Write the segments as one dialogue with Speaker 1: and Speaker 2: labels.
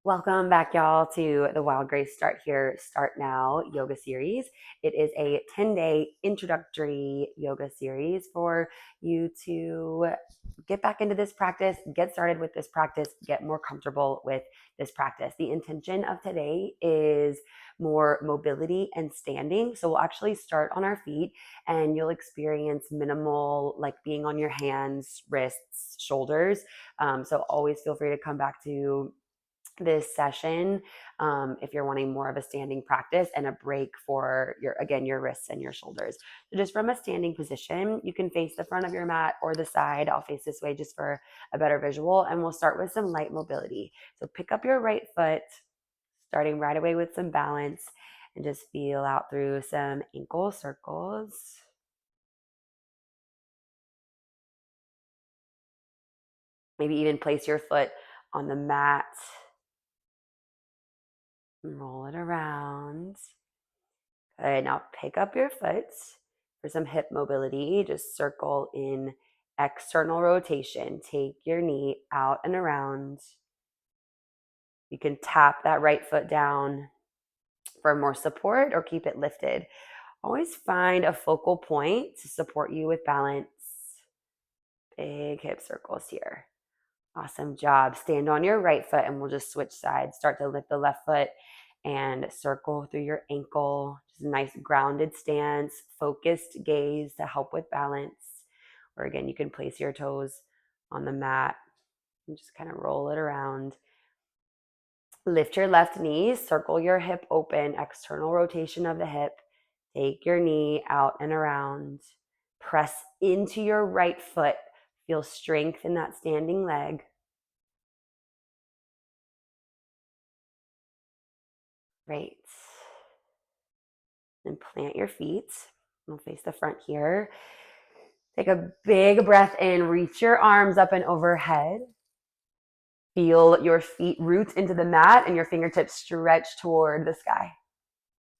Speaker 1: Welcome back, y'all, to the Wild Grace Start Here, Start Now yoga series. It is a 10-day introductory yoga series for you to get back into this practice, get started with this practice, get more comfortable with this practice. The intention of today is more mobility and standing. So we'll actually start on our feet and you'll experience minimal, like being on your hands, wrists, shoulders. So always feel free to come back to this session if you're wanting more of a standing practice and a break for your wrists and your shoulders. So just from a standing position, you can face the front of your mat or the side. I'll face this way just for a better visual, and we'll start with some light mobility. So pick up your right foot, starting right away with some balance, and just feel out through some ankle circles. Maybe even place your foot on the mat and roll it around. Good. Now pick up your foot for some hip mobility. Just circle in external rotation. Take your knee out and around. You can tap that right foot down for more support or keep it lifted. Always find a focal point to support you with balance. Big hip circles here. Awesome job. Stand on your right foot and we'll just switch sides. Start to lift the left foot and circle through your ankle. Just a nice grounded stance, focused gaze to help with balance. Or again, you can place your toes on the mat and just kind of roll it around. Lift your left knee, circle your hip open, external rotation of the hip. Take your knee out and around. Press into your right foot. Feel strength in that standing leg. Great. And plant your feet. We'll face the front here. Take a big breath in. Reach your arms up and overhead. Feel your feet root into the mat and your fingertips stretch toward the sky.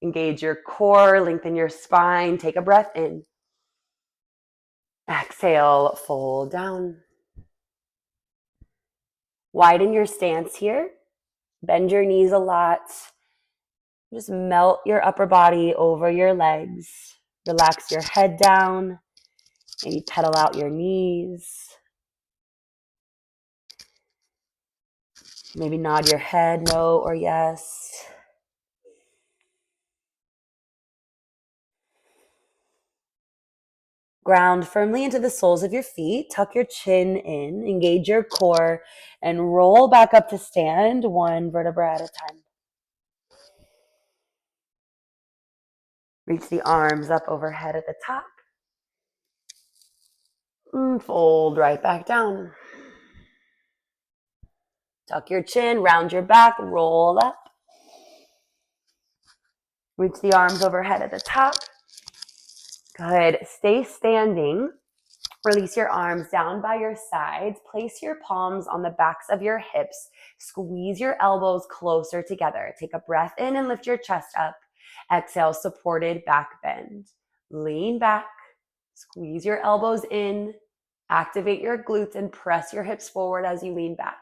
Speaker 1: Engage your core, lengthen your spine. Take a breath in. Exhale, fold down. Widen your stance here. Bend your knees a lot. Just melt your upper body over your legs. Relax your head down. Maybe pedal out your knees. Maybe nod your head no or yes. Ground firmly into the soles of your feet. Tuck your chin in. Engage your core and roll back up to stand, one vertebra at a time. Reach the arms up overhead at the top. And fold right back down. Tuck your chin, round your back, roll up. Reach the arms overhead at the top. Good. Stay standing. Release your arms down by your sides. Place your palms on the backs of your hips. Squeeze your elbows closer together. Take a breath in and lift your chest up. Exhale, supported back bend. Lean back. Squeeze your elbows in. Activate your glutes and press your hips forward as you lean back.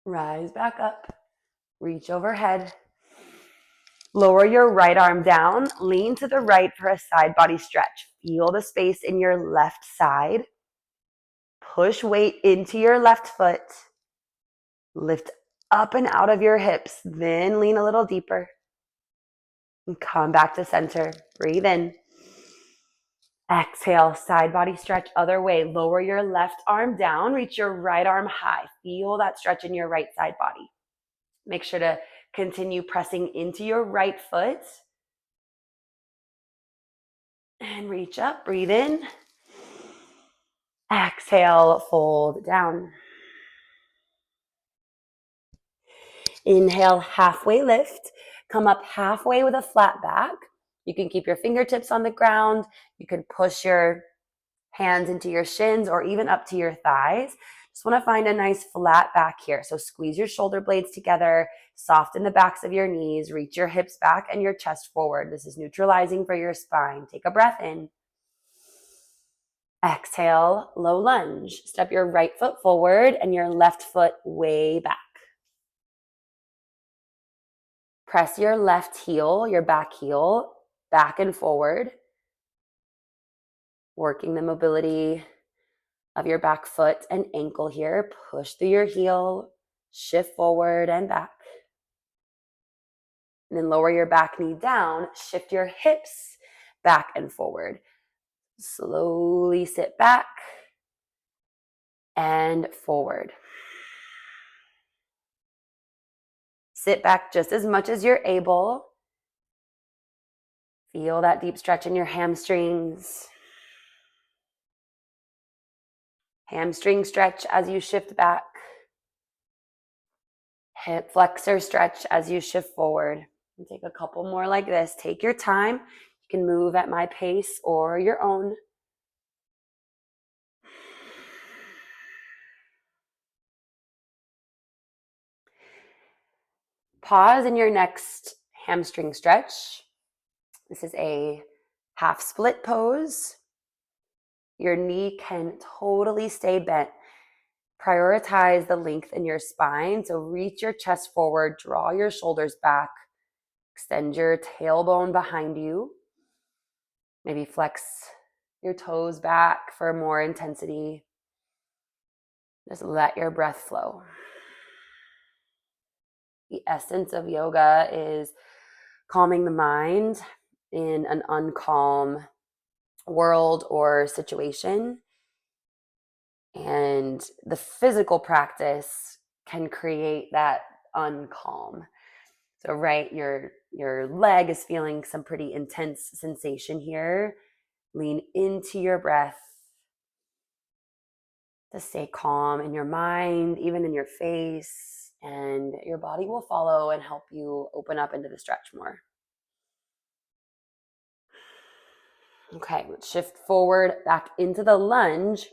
Speaker 1: Rise back up. Reach overhead. Lower your right arm down. Lean to the right for a side body stretch. Feel the space in your left side. Push weight into your left foot. Lift up and out of your hips. Then lean a little deeper. And come back to center. Breathe in. Exhale, side body stretch other way. Lower your left arm down. Reach your right arm high. Feel that stretch in your right side body. Make sure to continue pressing into your right foot. And reach up. Breathe in. Exhale, fold down. Inhale, halfway lift. Come up halfway with a flat back. You can keep your fingertips on the ground. You can push your hands into your shins or even up to your thighs. Just want to find a nice flat back here. So squeeze your shoulder blades together, soften the backs of your knees, reach your hips back and your chest forward. This is neutralizing for your spine. Take a breath in. Exhale, low lunge. Step your right foot forward and your left foot way back. Press your left heel, your back heel, back and forward, working the mobility of your back foot and ankle here. Push through your heel, shift forward and back. And then lower your back knee down, shift your hips back and forward. Slowly sit back and forward. Sit back just as much as you're able. Feel that deep stretch in your hamstrings. Hamstring stretch as you shift back. Hip flexor stretch as you shift forward. And take a couple more like this. Take your time. You can move at my pace or your own. Pause in your next hamstring stretch. This is a half split pose. Your knee can totally stay bent. Prioritize the length in your spine. So reach your chest forward, draw your shoulders back, extend your tailbone behind you. Maybe flex your toes back for more intensity. Just let your breath flow. The essence of yoga is calming the mind in an uncalm world or situation. And the physical practice can create that uncalm. So, right, your leg is feeling some pretty intense sensation here. Lean into your breath to stay calm in your mind, even in your face, and your body will follow and help you open up into the stretch more. Okay, let's shift forward back into the lunge.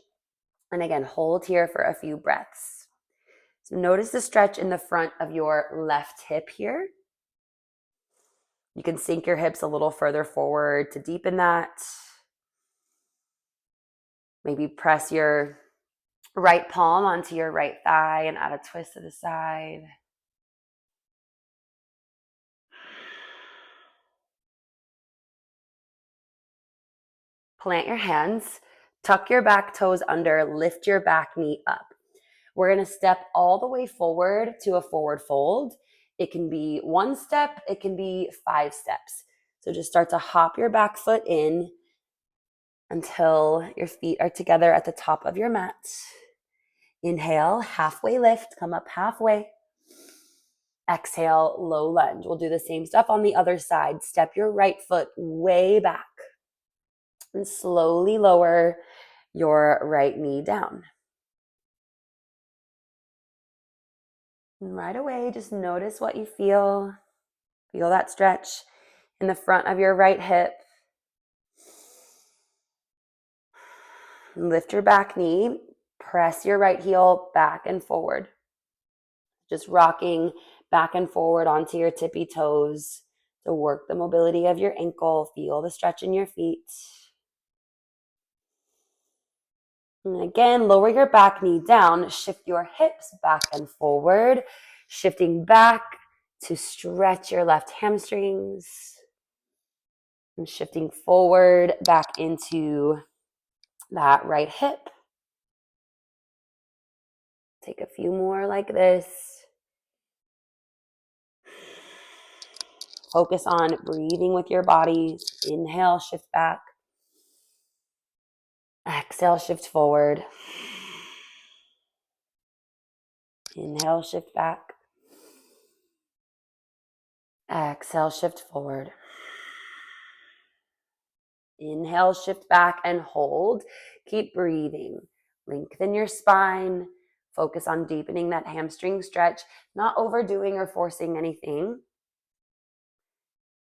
Speaker 1: And again, hold here for a few breaths. So notice the stretch in the front of your left hip here. You can sink your hips a little further forward to deepen that. Maybe press your right palm onto your right thigh and add a twist to the side. Plant your hands, tuck your back toes under, lift your back knee up. We're going to step all the way forward to a forward fold. It can be one step, it can be 5 steps. So just start to hop your back foot in until your feet are together at the top of your mat. Inhale, halfway lift, come up halfway. Exhale, low lunge. We'll do the same stuff on the other side. Step your right foot way back and slowly lower your right knee down. And right away, just notice what you feel. Feel that stretch in the front of your right hip. Lift your back knee. Press your right heel back and forward. Just rocking back and forward onto your tippy toes to work the mobility of your ankle. Feel the stretch in your feet. And again, lower your back knee down. Shift your hips back and forward. Shifting back to stretch your left hamstrings. And shifting forward back into that right hip. Take a few more like this. Focus on breathing with your body. Inhale, shift back. Exhale, shift forward. Inhale, shift back. Exhale, shift forward. Inhale, shift back and hold. Keep breathing. Lengthen your spine. Focus on deepening that hamstring stretch, not overdoing or forcing anything.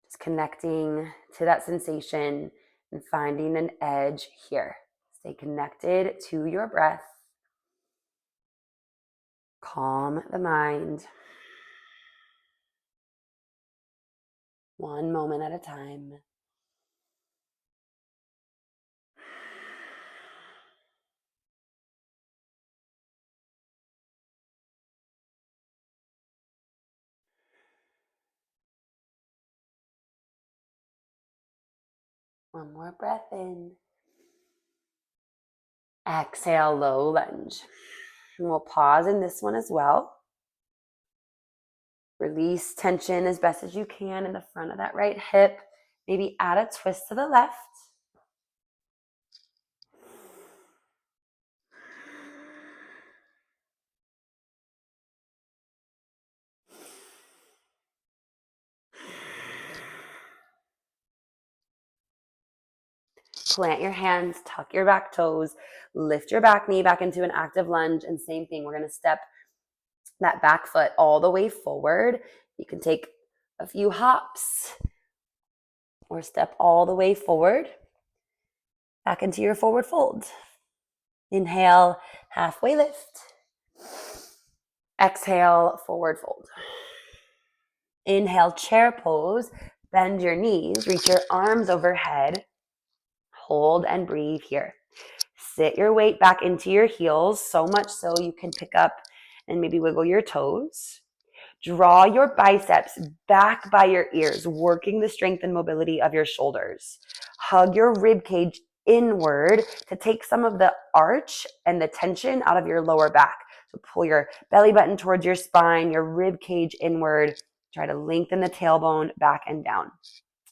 Speaker 1: Just connecting to that sensation and finding an edge here. Stay connected to your breath. Calm the mind. One moment at a time. One more breath in. Exhale, low lunge. And we'll pause in this one as well. Release tension as best as you can in the front of that right hip. Maybe add a twist to the left. Plant your hands, tuck your back toes, lift your back knee back into an active lunge, and same thing, we're going to step that back foot all the way forward. You can take a few hops or step all the way forward, back into your forward fold. Inhale, halfway lift. Exhale, forward fold. Inhale, chair pose. Bend your knees, reach your arms overhead. Hold and breathe here. Sit your weight back into your heels, so much so you can pick up and maybe wiggle your toes. Draw your biceps back by your ears, working the strength and mobility of your shoulders. Hug your rib cage inward to take some of the arch and the tension out of your lower back. So pull your belly button towards your spine, your rib cage inward. Try to lengthen the tailbone back and down.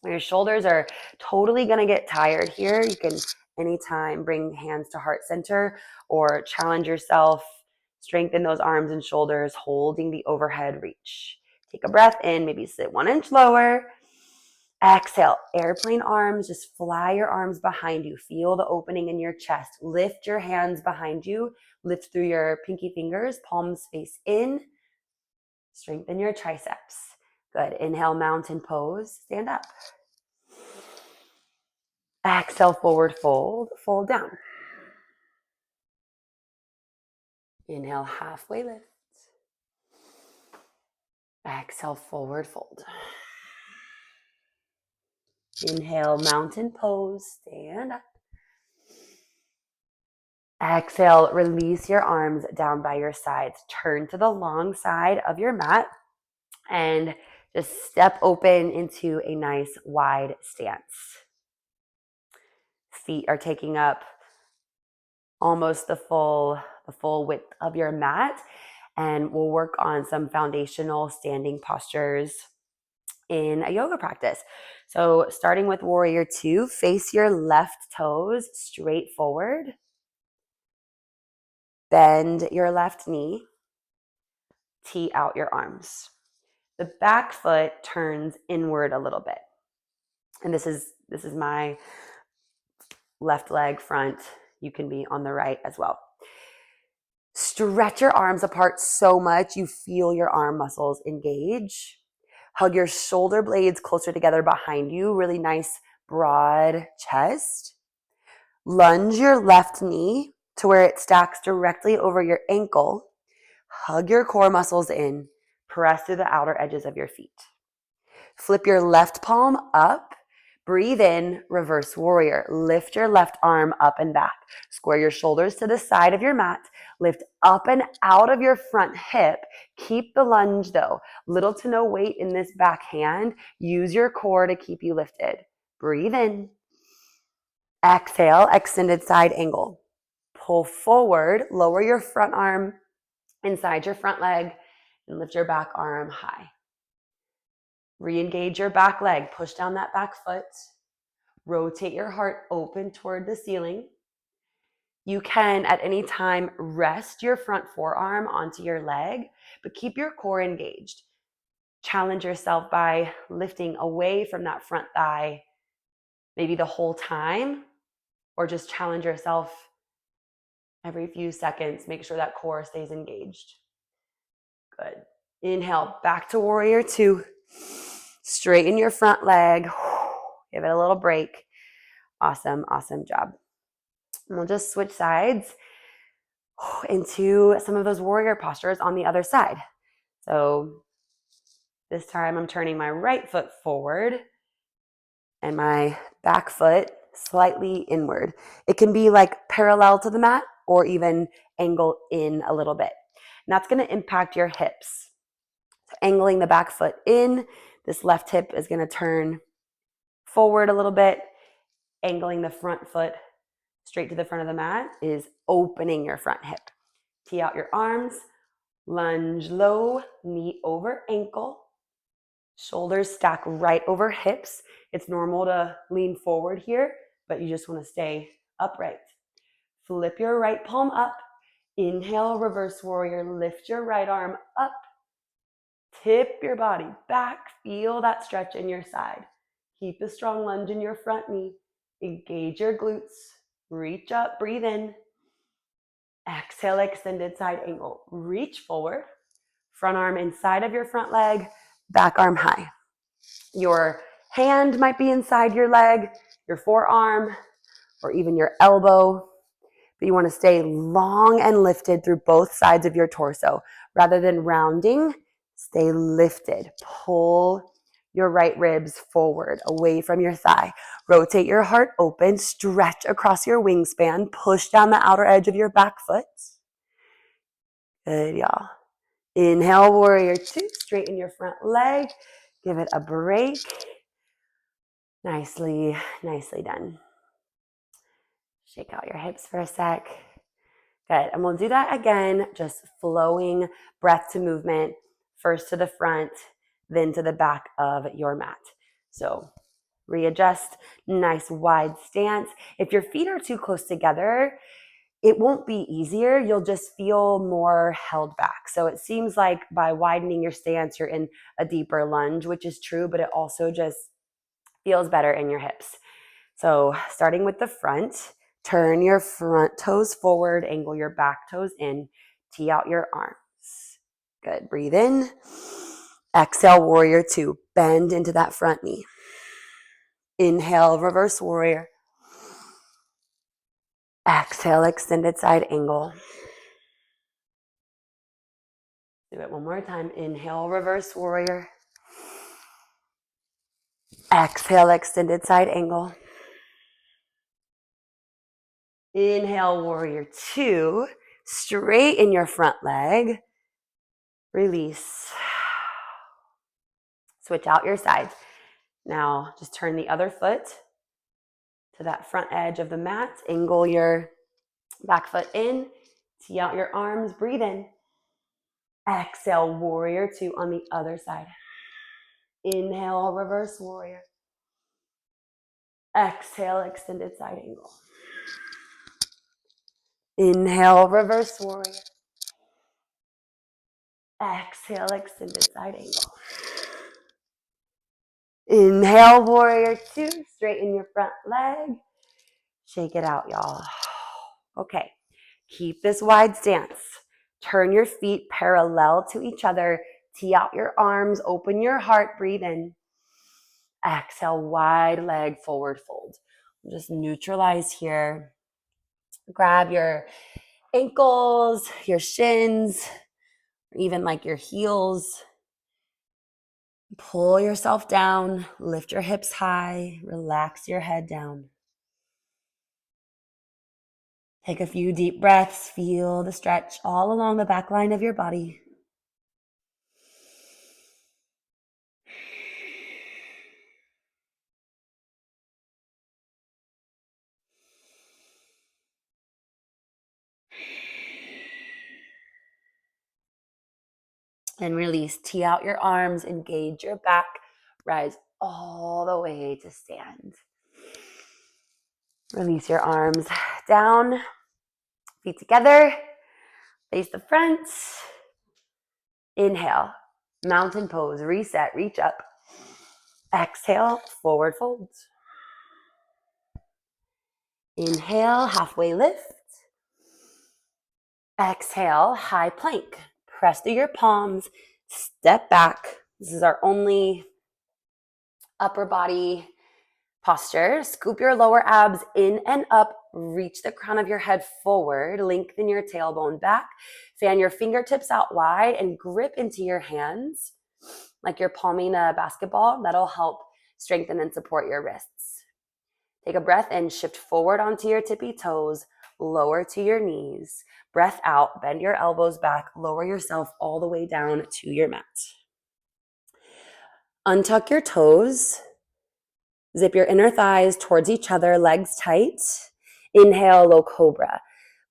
Speaker 1: Your shoulders are totally going to get tired here. You can anytime bring hands to heart center or challenge yourself. Strengthen those arms and shoulders, holding the overhead reach. Take a breath in, maybe sit 1 inch lower. Exhale, airplane arms, just fly your arms behind you. Feel the opening in your chest. Lift your hands behind you. Lift through your pinky fingers, palms face in. Strengthen your triceps. Good. Inhale, mountain pose. Stand up. Exhale, forward fold. Fold down. Inhale, halfway lift. Exhale, forward fold. Inhale, mountain pose. Stand up. Exhale, release your arms down by your sides. Turn to the long side of your mat and just step open into a nice wide stance. Feet are taking up almost the full width of your mat, and we'll work on some foundational standing postures in a yoga practice. So starting with warrior 2, face your left toes straight forward. Bend your left knee. Tee out your arms. The back foot turns inward a little bit. And this is my left leg front. You can be on the right as well. Stretch your arms apart so much you feel your arm muscles engage. Hug your shoulder blades closer together behind you. Really nice broad chest. Lunge your left knee to where it stacks directly over your ankle. Hug your core muscles in. Press through the outer edges of your feet. Flip your left palm up. Breathe in, reverse warrior. Lift your left arm up and back. Square your shoulders to the side of your mat. Lift up and out of your front hip. Keep the lunge though. Little to no weight in this back hand. Use your core to keep you lifted. Breathe in. Exhale, extended side angle. Pull forward, lower your front arm inside your front leg, and lift your back arm high. Re-engage your back leg. Push down that back foot. Rotate your heart open toward the ceiling. You can at any time rest your front forearm onto your leg, but keep your core engaged. Challenge yourself by lifting away from that front thigh, maybe the whole time, or just challenge yourself every few seconds. Make sure that core stays engaged. Good. Inhale, back to warrior 2. Straighten your front leg. Give it a little break. Awesome, awesome job. And we'll just switch sides into some of those warrior postures on the other side. So this time I'm turning my right foot forward and my back foot slightly inward. It can be like parallel to the mat or even angle in a little bit. And that's going to impact your hips. So angling the back foot in, this left hip is going to turn forward a little bit. Angling the front foot straight to the front of the mat is opening your front hip. Tee out your arms, lunge low, knee over ankle, shoulders stack right over hips. It's normal to lean forward here, but you just want to stay upright. Flip your right palm up. Inhale, reverse warrior. Lift your right arm up. Tip your body back. Feel that stretch in your side. Keep a strong lunge in your front knee. Engage your glutes. Reach up, breathe in. Exhale, extended side angle. Reach forward. Front arm inside of your front leg. Back arm high. Your hand might be inside your leg, your forearm, or even your elbow. But you want to stay long and lifted through both sides of your torso. Rather than rounding, stay lifted. Pull your right ribs forward, away from your thigh. Rotate your heart open, stretch across your wingspan, push down the outer edge of your back foot. Good, y'all. Inhale, warrior two, straighten your front leg. Give it a break. Nicely done. Shake out your hips for a sec. Good, and we'll do that again, just flowing breath to movement, first to the front, then to the back of your mat. So readjust, nice wide stance. If your feet are too close together, it won't be easier. You'll just feel more held back. So it seems like by widening your stance, you're in a deeper lunge, which is true, but it also just feels better in your hips. So starting with the front, turn your front toes forward, angle your back toes in, tee out your arms. Good, breathe in. Exhale, warrior two, bend into that front knee. Inhale, reverse warrior. Exhale, extended side angle. Do it one more time. Inhale, reverse warrior. Exhale, extended side angle. Inhale, warrior two. Straighten your front leg. Release. Switch out your sides. Now just turn the other foot to that front edge of the mat. Angle your back foot in. Tee out your arms. Breathe in. Exhale, warrior two on the other side. Inhale, reverse warrior. Exhale, extended side angle. Inhale, reverse warrior. Exhale, extended side angle. Inhale, warrior two. Straighten your front leg. Shake it out, y'all. Okay, keep this wide stance. Turn your feet parallel to each other. Tee out your arms. Open your heart. Breathe in. Exhale, wide leg forward fold. Just neutralize here. Grab your ankles, your shins, even like your heels. Pull yourself down, lift your hips high, relax your head down. Take a few deep breaths, feel the stretch all along the back line of your body. And release, tee out your arms, engage your back, rise all the way to stand. Release your arms down, feet together, face the front. Inhale, mountain pose, reset, reach up. Exhale, forward fold. Inhale, halfway lift. Exhale, high plank. Press through your palms, step back. This is our only upper body posture. Scoop your lower abs in and up. Reach the crown of your head forward. Lengthen your tailbone back. Fan your fingertips out wide and grip into your hands like you're palming a basketball. That'll help strengthen and support your wrists. Take a breath in, shift forward onto your tippy toes, lower to your knees. Breath out, bend your elbows back, lower yourself all the way down to your mat. Untuck your toes. Zip your inner thighs towards each other, legs tight. Inhale, low cobra.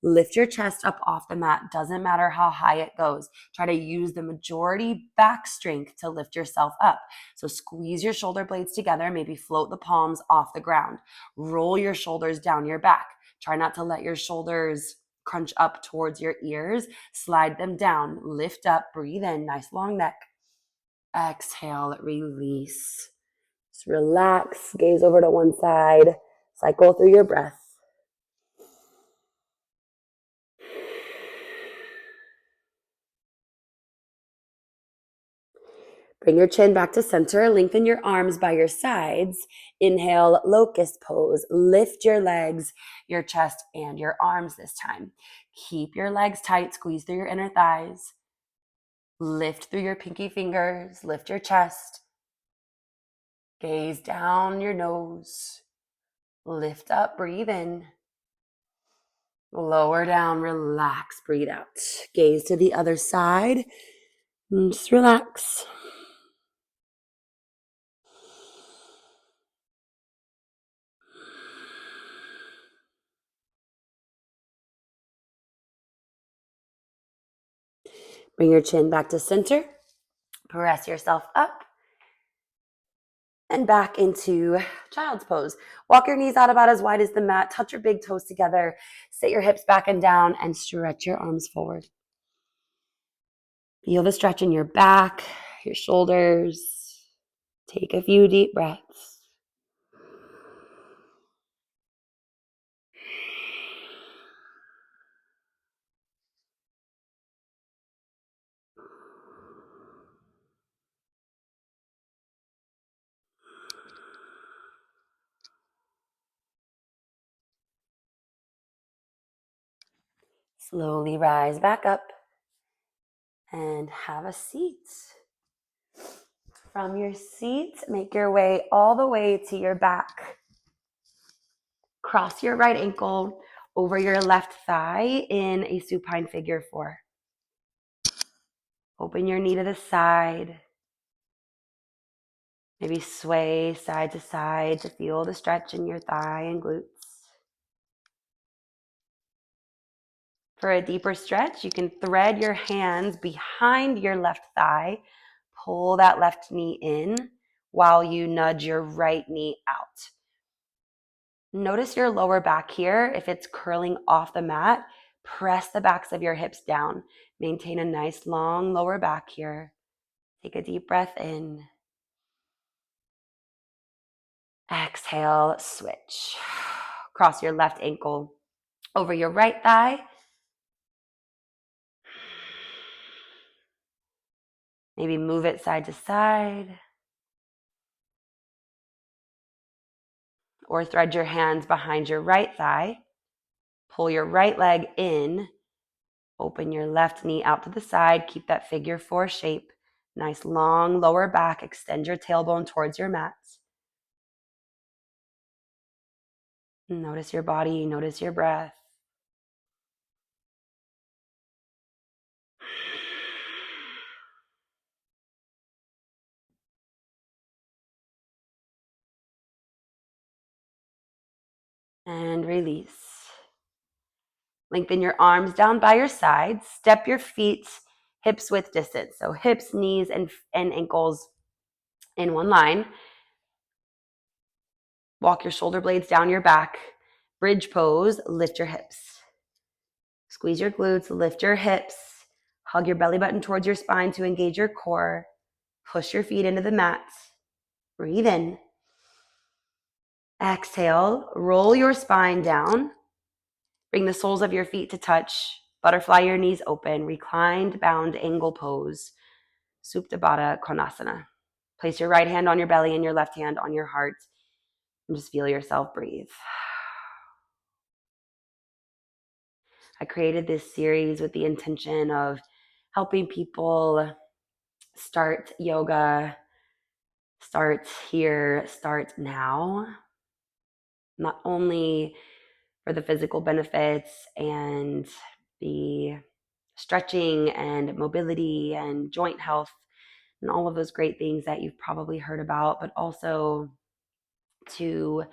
Speaker 1: Lift your chest up off the mat. Doesn't matter how high it goes. Try to use the majority back strength to lift yourself up. So squeeze your shoulder blades together, maybe float the palms off the ground. Roll your shoulders down your back. Try not to let your shoulders crunch up towards your ears. Slide them down. Lift up, breathe in, nice long neck. Exhale, release. Just relax, gaze over to one side, cycle through your breath. Bring your chin back to center, lengthen your arms by your sides. Inhale, locust pose. Lift your legs, your chest, and your arms this time. Keep your legs tight, squeeze through your inner thighs. Lift through your pinky fingers, lift your chest. Gaze down your nose. Lift up, breathe in. Lower down, relax, breathe out. Gaze to the other side. And just relax. Bring your chin back to center. Press yourself up and back into child's pose. Walk your knees out about as wide as the mat. Touch your big toes together. Sit your hips back and down and stretch your arms forward. Feel the stretch in your back, your shoulders. Take a few deep breaths. Slowly rise back up and have a seat. From your seat, make your way all the way to your back. Cross your right ankle over your left thigh in a supine figure 4. Open your knee to the side. Maybe sway side to side to feel the stretch in your thigh and glutes. For a deeper stretch, you can thread your hands behind your left thigh. Pull that left knee in while you nudge your right knee out. Notice your lower back here. If it's curling off the mat, press the backs of your hips down. Maintain a nice long lower back here. Take a deep breath in. Exhale, switch. Cross your left ankle over your right thigh. Maybe move it side to side. Or thread your hands behind your right thigh. Pull your right leg in. Open your left knee out to the side. Keep that figure 4 shape. Nice long lower back. Extend your tailbone towards your mat. Notice your body. Notice your breath. And release. Lengthen your arms down by your sides. Step your feet hips width distance. So hips, knees, and ankles in one line. Walk your shoulder blades down your back. Bridge pose. Lift your hips. Squeeze your glutes. Lift your hips. Hug your belly button towards your spine to engage your core. Push your feet into the mat. Breathe in. Exhale. Roll your spine down. Bring the soles of your feet to touch. Butterfly your knees open. Reclined bound angle pose. Supta Baddha Konasana. Place your right hand on your belly and your left hand on your heart. And just feel yourself breathe. I created this series with the intention of helping people start yoga, start here, start now. Not only for the physical benefits and the stretching and mobility and joint health and all of those great things that you've probably heard about, but also to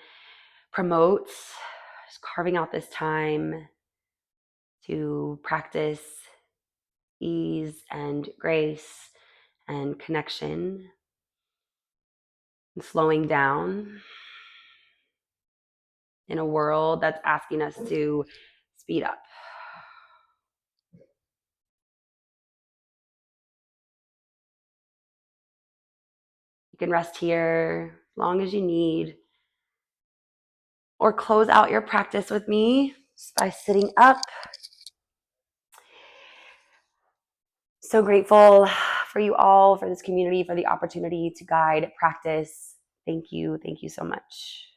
Speaker 1: promote just carving out this time to practice ease and grace and connection and slowing down in a world that's asking us to speed up. You can rest here as long as you need, or close out your practice with me just by sitting up. So grateful for you all, for this community, for the opportunity to guide practice. Thank you. Thank you so much.